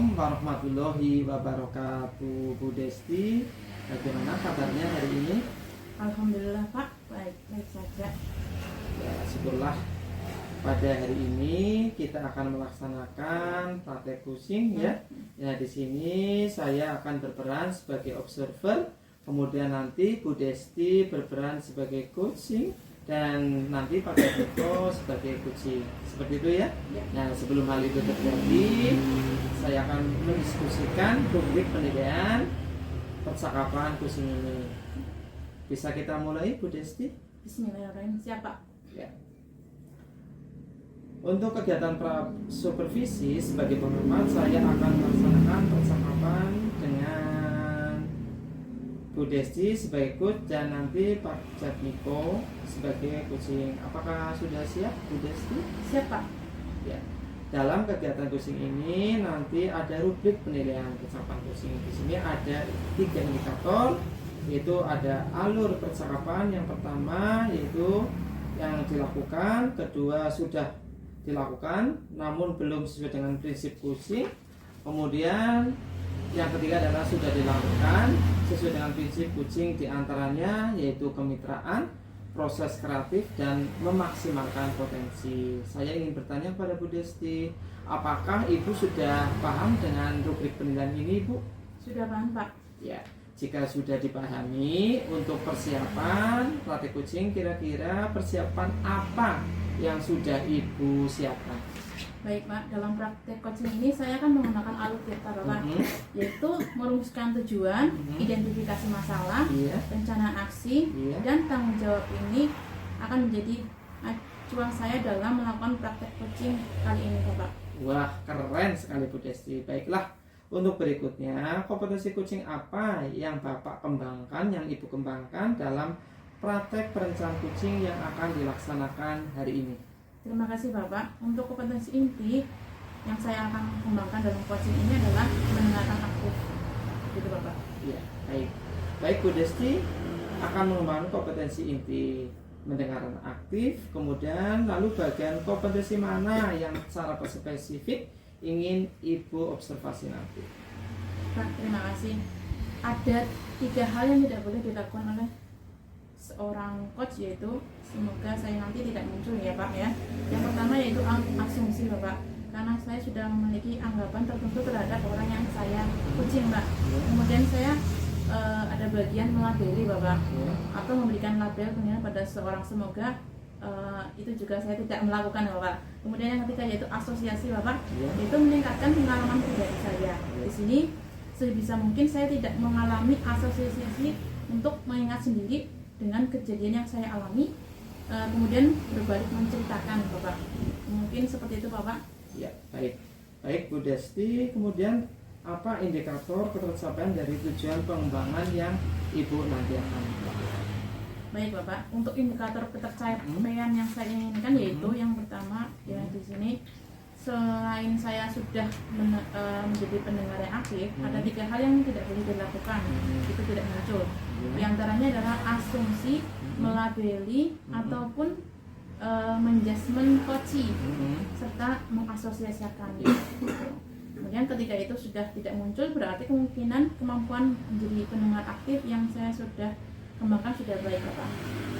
Assalamualaikum warahmatullahi wabarakatuh. Bu Desti, bagaimana kabarnya hari ini? Alhamdulillah Pak, baik saja. Ya, syukurlah. Pada hari ini kita akan melaksanakan praktek coaching ya. Ya, di sini saya akan berperan sebagai observer, kemudian nanti Bu Desti berperan sebagai coaching dan nanti Pak Jatmiko sebagai coaching. Seperti itu ya. Nah, sebelum hal itu terjadi, saya akan mendiskusikan rubrik penilaian percakapan coaching ini. Bisa kita mulai, Bu Desti? Bismillahirrahmanirrahim. Siapa? Ya. Untuk kegiatan supervisi sebagai pengamat, saya akan melaksanakan percakapan dengan Bu Desti sebagai coach dan nanti Pak Jatmiko sebagai coaching. Apakah sudah siap, Bu Desti? Siapa? Ya. Dalam kegiatan coaching ini nanti ada rubrik penilaian percakapan coaching. Di sini ada 3 indikator, yaitu ada alur percakapan yang pertama yaitu yang dilakukan, kedua sudah dilakukan namun belum sesuai dengan prinsip coaching, kemudian yang ketiga adalah sudah dilakukan sesuai dengan prinsip coaching, diantaranya yaitu kemitraan, proses kreatif, dan memaksimalkan potensi. Saya ingin bertanya kepada Bu Desti, apakah Ibu sudah paham dengan rubrik penilaian ini, Bu? Sudah paham Pak? Ya, jika sudah dipahami, untuk persiapan praktek coaching, kira-kira persiapan apa yang sudah Ibu siapkan? Baik Pak, dalam praktek coaching ini saya akan menggunakan alur kita Pak, yaitu merumuskan tujuan, identifikasi masalah, rencana aksi, dan tanggung jawab. Ini akan menjadi acuan saya dalam melakukan praktek coaching kali ini Bapak. Wah, keren sekali Bu Desti. Baiklah, untuk berikutnya, kompetensi coaching apa yang Bapak kembangkan, yang Ibu kembangkan dalam praktek perencanaan coaching yang akan dilaksanakan hari ini? Terima kasih Bapak. Untuk kompetensi inti yang saya akan kembangkan dalam coaching ini adalah mendengarkan aktif. Gitu Bapak. Iya, baik. Baik, Bu Desti akan mengembangkan kompetensi inti mendengarkan aktif, kemudian lalu bagian kompetensi mana yang secara spesifik ingin Ibu observasi nanti? Pak, terima kasih. Ada 3 hal yang tidak boleh dilakukan oleh seorang coach, yaitu semoga saya nanti tidak muncul ya Pak ya. Yang pertama yaitu asumsi Bapak, karena saya sudah memiliki anggapan tertentu terhadap orang yang saya coaching Pak. Kemudian saya ada bagian melabeli Bapak, atau memberikan label penilaian pada seorang, semoga itu juga saya tidak melakukan Bapak. Kemudian yang ketiga yaitu asosiasi Bapak, yaitu meningkatkan pengalaman pribadi saya. Di sini sebisa mungkin saya tidak mengalami asosiasi untuk mengingat sendiri dengan kejadian yang saya alami, kemudian berbalik menceritakan Bapak. Mungkin seperti itu Bapak. Ya, baik. Baik Bu Desti, kemudian apa indikator ketercapaian dari tujuan pengembangan yang Ibu nanti akan lakukan? Baik Bapak, untuk indikator ketercapaian yang saya inginkan yaitu yang pertama ya, di sini selain saya sudah menjadi pendengar yang aktif, ada 3 hal yang tidak boleh dilakukan, itu tidak muncul. Di antaranya adalah asumsi, melabeli, ataupun menjudgment coaching, serta mengasosiasikan. Kemudian ketika itu sudah tidak muncul, berarti kemungkinan kemampuan menjadi pendengar aktif yang saya sudah kembangkan sudah baik Bapak.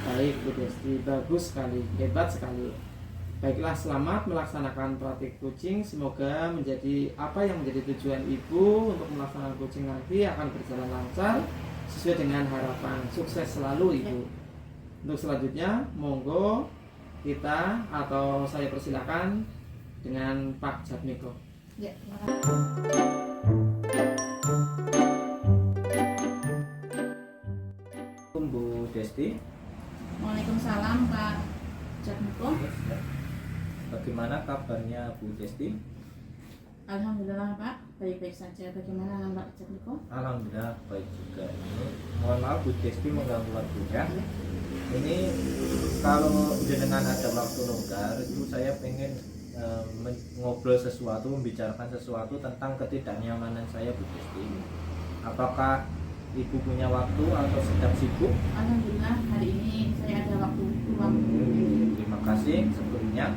Baik Bu Desti, bagus sekali, hebat sekali. Baiklah, selamat melaksanakan praktik coaching. Semoga menjadi apa yang menjadi tujuan Ibu untuk melaksanakan coaching nanti akan berjalan lancar sesuai dengan harapan. Sukses selalu Ibu. Untuk selanjutnya, monggo kita atau saya persilakan dengan Pak Jatmiko. Ya, terima kasih. Bu Desti. Waalaikumsalam Pak Jatmiko. Bagaimana kabarnya Bu Desti? Alhamdulillah Pak, baik-baik saja. Bagaimana dengan Pak Jatmiko? Alhamdulillah baik juga. Ini mohon maaf Bu Desti mengganggu waktunya. Ini kalau dengan ada waktu longgar itu saya pengen ngobrol sesuatu, membicarakan sesuatu tentang ketidaknyamanan saya Bu Desti. Apakah Ibu punya waktu atau sedang sibuk? Alhamdulillah hari ini saya ada waktu luang. Terima kasih sebelumnya.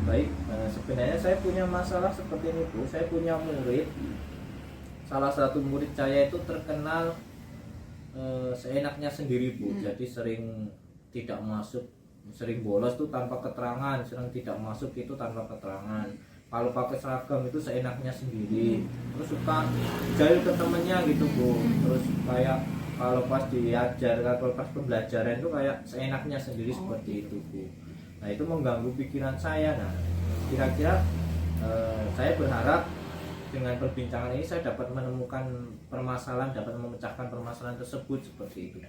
Baik, sebenarnya saya punya masalah seperti ini Bu. Saya punya murid salah satu murid saya itu terkenal seenaknya sendiri Bu. Jadi sering tidak masuk, sering bolos tuh tanpa keterangan, sering tidak masuk itu tanpa keterangan. Kalau pakai seragam itu seenaknya sendiri, terus suka jahil ke temennya gitu Bu. Terus kayak kalau pas diajar, kalau pas pembelajaran itu kayak seenaknya sendiri seperti itu Bu. Nah itu mengganggu pikiran saya. Nah kira-kira saya berharap dengan perbincangan ini saya dapat menemukan permasalahan, dapat memecahkan permasalahan tersebut seperti itu.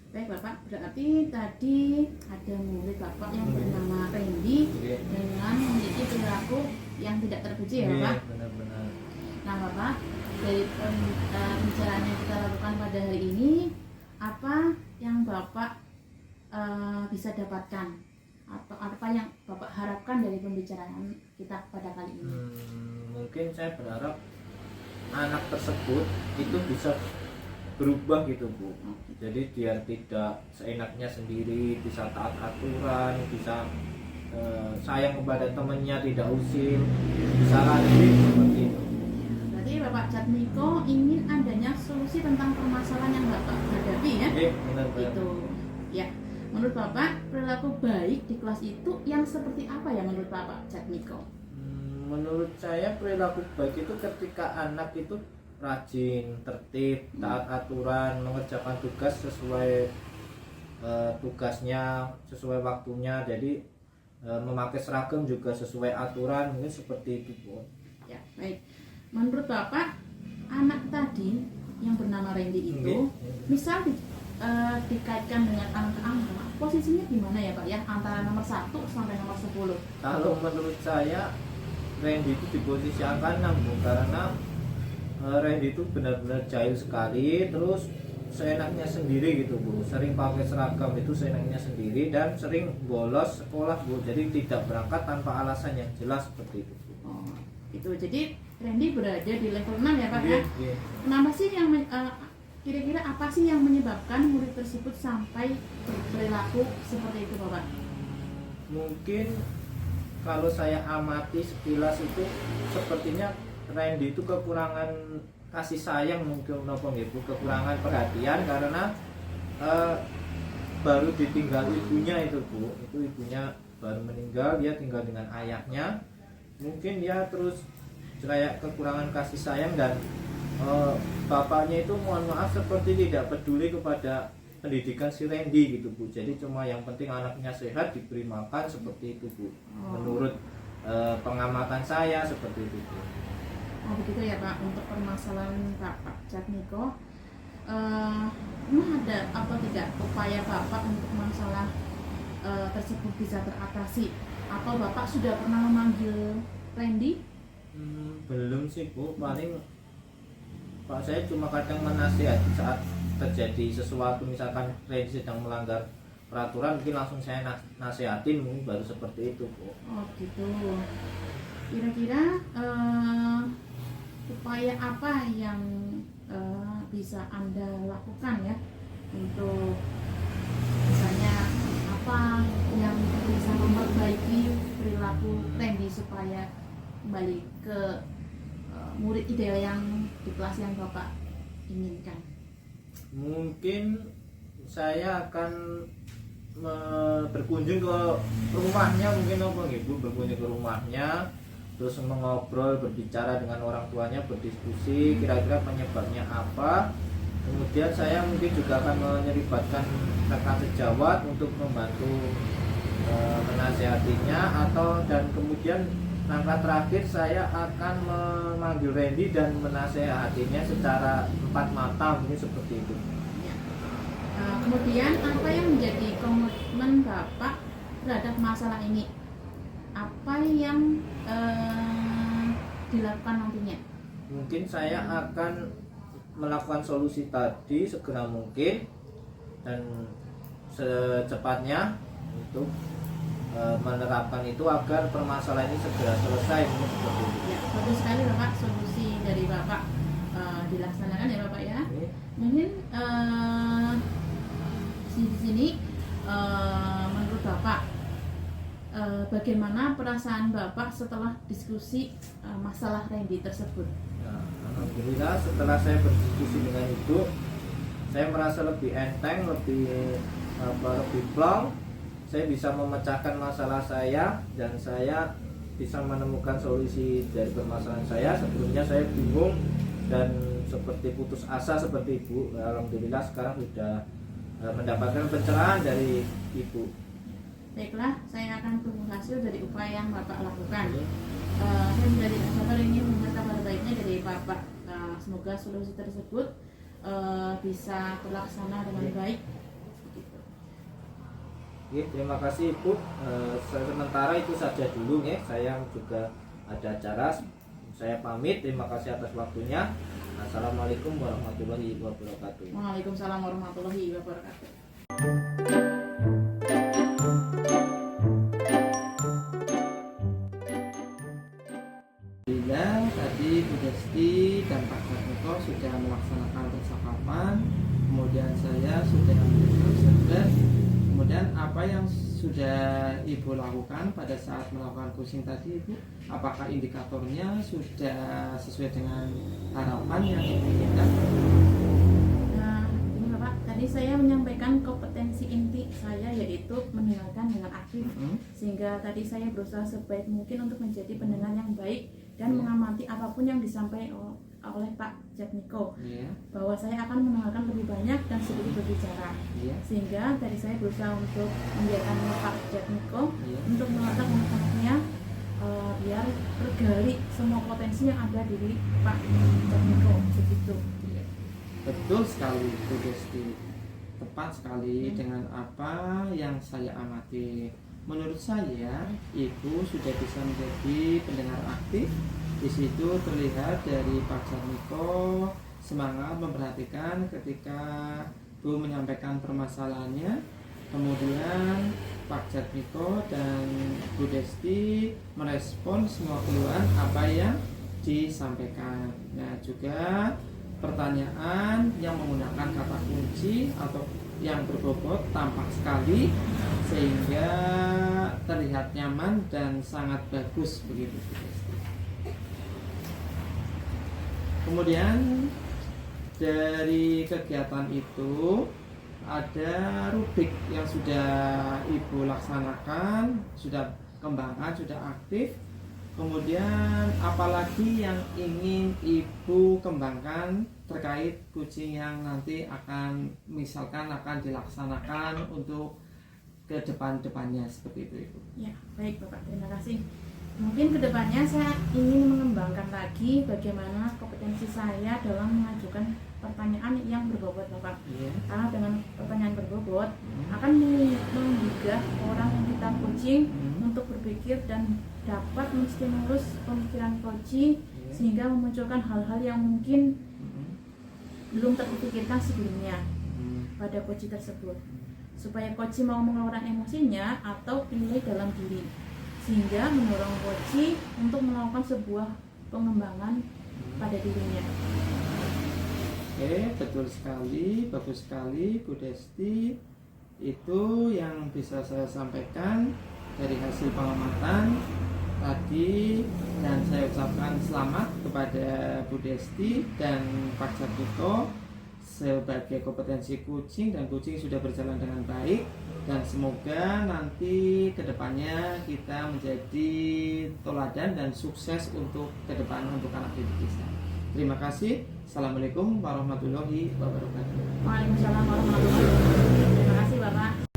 Baik Bapak, berarti tadi ada murid Bapak yang bernama Randy dengan memiliki perilaku yang tidak terpuji ya Bapak? Benar-benar. Nah Bapak, dari pembicaraan yang kita lakukan pada hari ini, apa yang Bapak bisa dapatkan? Atau apa yang Bapak harapkan dari pembicaraan kita pada kali ini? Mungkin saya berharap anak tersebut itu bisa berubah gitu Bu. Jadi dia tidak seenaknya sendiri, bisa taat aturan, bisa sayang kepada temannya, tidak usil, bisa rajin seperti itu. Berarti Bapak Jatmiko ingin adanya solusi tentang permasalahan yang Bapak hadapi ya? Benar. Itu ya. Menurut Bapak, perilaku baik di kelas itu yang seperti apa ya menurut Bapak Jatmiko? Menurut saya perilaku baik itu ketika anak itu rajin, tertib, taat aturan, mengerjakan tugas sesuai tugasnya, sesuai waktunya. Jadi memakai seragam juga sesuai aturan, mungkin seperti itu Bu. Ya, baik. Menurut Bapak, anak tadi yang bernama Randy itu, misal dikaitkan dengan angka-angka, posisinya gimana ya Pak ya? Antara nomor 1 sampai nomor 10. Kalau menurut saya Randy itu di posisi angka 6 Bu, karena Randy itu benar-benar jahil sekali, terus seenaknya sendiri gitu Bu, sering pakai seragam itu seenaknya sendiri dan sering bolos sekolah Bu, jadi tidak berangkat tanpa alasan yang jelas seperti itu Bu. Oh, itu jadi Randy berada di level 6 ya Pak ya? Iya. Kenapa sih yang kira-kira apa sih yang menyebabkan murid tersebut sampai berperilaku seperti itu Bapak? Mungkin kalau saya amati sekilas itu sepertinya Randy itu kekurangan kasih sayang, mungkin nopo Bu, kekurangan perhatian karena baru ditinggal ibunya itu Bu. Itu ibunya baru meninggal, dia tinggal dengan ayahnya. Mungkin dia terus kayak kekurangan kasih sayang dan bapaknya itu mohon maaf seperti tidak peduli kepada pendidikan si Randy gitu Bu. Jadi cuma yang penting anaknya sehat, diberi makan seperti itu Bu. Menurut pengamatan saya seperti itu Bu. Oh begitu ya Pak, untuk permasalahan Bapak Jatmiko, memang ada apa tidak upaya Bapak untuk masalah tersebut bisa teratasi? Atau Bapak sudah pernah memanggil Randy? Belum sih Bu, paling Pak saya cuma kadang menasihati saat terjadi sesuatu, misalkan Randy sedang melanggar peraturan, mungkin langsung saya nasihatin, mungkin baru seperti itu Bu. Oh gitu. Kira-kira upaya apa yang bisa Anda lakukan ya untuk misalnya apa yang bisa memperbaiki perilaku Randy supaya kembali ke murid ideal yang di kelas yang Bapak inginkan? Mungkin saya akan berkunjung ke rumahnya, mungkin apa gitu, berkunjung ke rumahnya, terus mengobrol, berbicara dengan orang tuanya, berdiskusi kira-kira penyebabnya apa. Kemudian saya mungkin juga akan menyelibatkan rekan sejawat untuk membantu menasihatinya, dan kemudian langkah terakhir saya akan memanggil Randy dan menasihatinya secara empat mata, mungkin seperti itu. Kemudian apa yang menjadi komitmen Bapak terhadap masalah ini? Apa yang dilakukan nantinya? Mungkin saya akan melakukan solusi tadi segera mungkin dan secepatnya untuk menerapkan itu agar permasalahan ini segera selesai, mungkin seperti itu. Ya, bagus sekali Bapak, solusi dari Bapak dilaksanakan ya Bapak ya. Mungkin di sini menurut Bapak bagaimana perasaan Bapak setelah diskusi masalah Randy tersebut? Nah, alhamdulillah setelah saya berdiskusi dengan ibu, saya merasa lebih enteng, lebih plong. Saya bisa memecahkan masalah saya dan saya bisa menemukan solusi dari permasalahan saya. Sebelumnya saya bingung dan seperti putus asa seperti ibu. Alhamdulillah sekarang sudah mendapatkan pencerahan dari ibu. Baiklah, saya akan tunggu hasil dari upaya yang Bapak lakukan. Saya menjadi sabar ini mendengar kabar baiknya dari Bapak. Semoga solusi tersebut bisa terlaksana dengan baik. Begitu. Oke, terima kasih ibu. Sementara itu saja dulu ya. Saya juga ada acara. Saya pamit. Terima kasih atas waktunya. Assalamualaikum warahmatullahi wabarakatuh. Waalaikumsalam warahmatullahi wabarakatuh. Tadi Bu Desti dan Pak Jarniko sudah melaksanakan percakapan, kemudian saya sudah bersedar. Kemudian apa yang sudah Ibu lakukan pada saat melakukan coaching tadi, Ibu? Apakah indikatornya sudah sesuai dengan harapan yang diinginkan? Nah, ini Bapak, tadi saya menyampaikan kompetensi inti saya yaitu mendengarkan dengan aktif, sehingga tadi saya berusaha sebaik mungkin untuk menjadi pendengar yang baik dan mengamati apapun yang disampaikan oleh Pak Jarniko, bahwa saya akan mendengarkan lebih banyak dan sedikit berbicara, sehingga tadi saya berusaha untuk membiarkan Pak Jarniko untuk mengatur anak-anaknya biar tergali semua potensi yang ada di Pak Jarniko, begitu. Betul sekali Bu Desti, tepat sekali dengan apa yang saya amati. Menurut saya, Ibu sudah bisa menjadi pendengar aktif. Di situ terlihat dari Pak Jarniko semangat memperhatikan ketika Bu menyampaikan permasalahannya. Kemudian Pak Jarniko dan Bu Desti merespon semua keluhan apa yang disampaikan. Nah, juga pertanyaan yang menggunakan kata kunci atau yang berbobot tampak sekali sehingga terlihat nyaman dan sangat bagus begitu. Kemudian dari kegiatan itu ada rubrik yang sudah Ibu laksanakan, sudah kembangkan, sudah aktif. Kemudian apalagi yang ingin Ibu kembangkan terkait coaching yang nanti akan misalkan akan dilaksanakan untuk ke depannya seperti itu Ibu. Ya, baik Bapak, terima kasih. Mungkin kedepannya saya ingin mengembangkan lagi bagaimana kompetensi saya dalam mengajukan pertanyaan yang berbobot Bapak. Karena dengan pertanyaan berbobot akan menggugah orang yang kita coaching untuk berpikir dan dapat menstimulus pemikiran coaching sehingga memunculkan hal-hal yang mungkin belum terpikirkan sebelumnya pada coaching tersebut, supaya coaching mau mengeluarkan emosinya atau nilai dalam diri, sehingga mendorong coaching untuk melakukan sebuah pengembangan pada dirinya. Oke, betul sekali, bagus sekali Bu Desti. Itu yang bisa saya sampaikan dari hasil pengamatan tadi, dan saya ucapkan selamat kepada Bu Desti dan Pak Jarniko sebagai kompetensi coaching, dan coaching sudah berjalan dengan baik, dan semoga nanti kedepannya kita menjadi teladan dan sukses untuk kedepan untuk anak didik kita. Terima kasih. Assalamualaikum warahmatullahi wabarakatuh. Waalaikumsalam warahmatullahi wabarakatuh. Terima kasih Bapak.